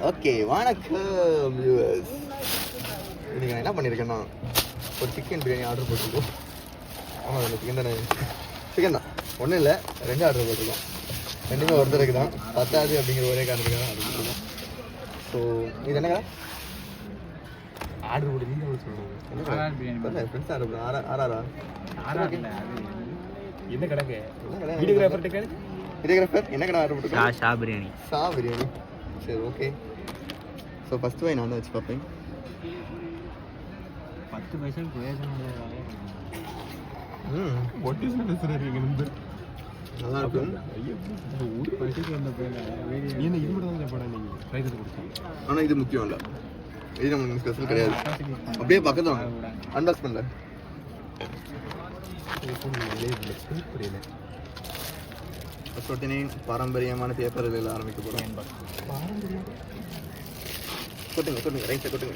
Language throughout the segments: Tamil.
ஓகே, வணக்கம் வியூவர்ஸ். இன்னைக்கு நான் என்ன பண்ணியிருக்கேன்னா, ஒரு சிக்கன் பிரியாணி ஆர்டர் போட்டிருக்கோம். ஆமாம், அதில் சிக்கன் தானே, சிக்கன் தான், ஒன்றும் இல்லை, 2 ஆர்டர் போட்டிருக்கோம். ரெண்டுமே ஒருத்தருக்கு தான், பத்தாது அப்படிங்கிற ஒரே காரணத்துக்காக ஆர்டர் போட்டிருக்கோம். ஸோ இது என்னங்க ஆர்டர் போட்டு நீங்கள் சொல்லுங்கள். ஃப்ரெண்ட்ஸ் ஆர்டர் பண்ண ஆர்ஆரா என்ன கணக்கு? வீடியோகிராஃபர் என்ன கடை ஆர்டர் போட்டிருக்கோம்? ஷா பிரியாணி. ஷா பிரியாணி. சரி, ஓகே. ஸோ ஃபஸ்ட்டு வாய் நான் தான் வச்சு பார்ப்பேன். 10 பைசா பிரயோஜனம் நல்லா இருக்கும். ஆனால் இது முக்கியம் இல்லை, இது நம்மளுக்கு ஸ்பெஷல் கிடையாது. அப்படியே பக்கத்துல அன்பாக்ஸ் பண்ணல. பாரம்பரியமான பேப்பரில் ஆரம்பிக்க போகிறோம். கொட்டுங்க ரைஸை கொட்டுங்க.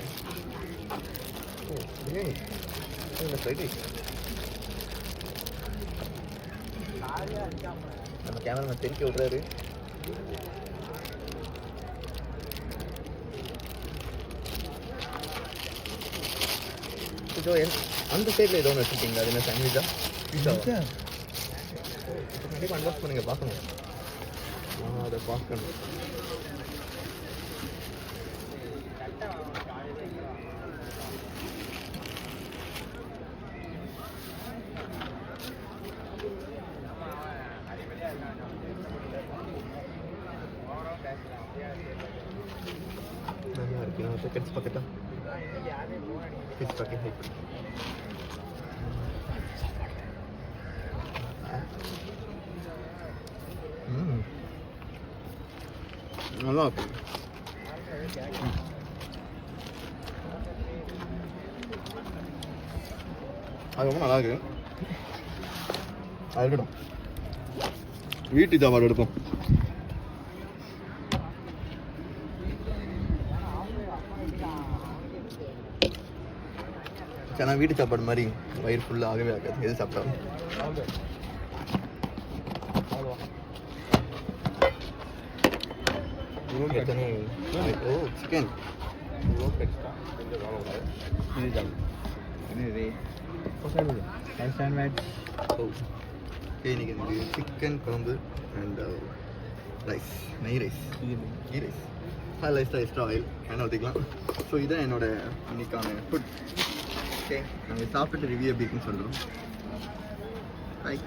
நம்ம கேமரா தெரிக்க விடுறாரு. அந்த சைடில் ஏதோ ஒன்று வச்சுருக்கீங்களா? அது என்ன சாண்ட்விச்சா பீஸாவா? கண்டிப்பாக அன்பாக்ஸ் பண்ணுங்க, பார்க்கணும். அதை பார்க்கணும். நல்லா இருக்கு. நான் செகண்ட்ஸ் பார்த்துட்டா கிட்ஸ் பாக்கெட் ஹைட் நல்லா இருக்கு. அது ரொம்ப நல்லா இருக்கு. அது இருக்கட்டும், வீட்டு சாப்பாடு எடுப்போம். ஆனால் வீட்டு சாப்பாடு மாதிரி வயிறு ஃபுல்லாக ஆகவே ஆகாது எது சாப்பிட்டாலும். சிக்கன் இன்னைக்கு எனக்கு சிக்கன் குழம்பு அண்ட் ரைஸ், நெய் rice, ghee rice, extra oil என்ன ஊற்றிக்கலாம். ஸோ இதான் என்னோட இன்னைக்கான ஃபுட். ஓகே, நாங்கள் சாப்பிட்டு ரிவ்யூ எப்படி இருக்குன்னு சொல்கிறோம். ரைட்.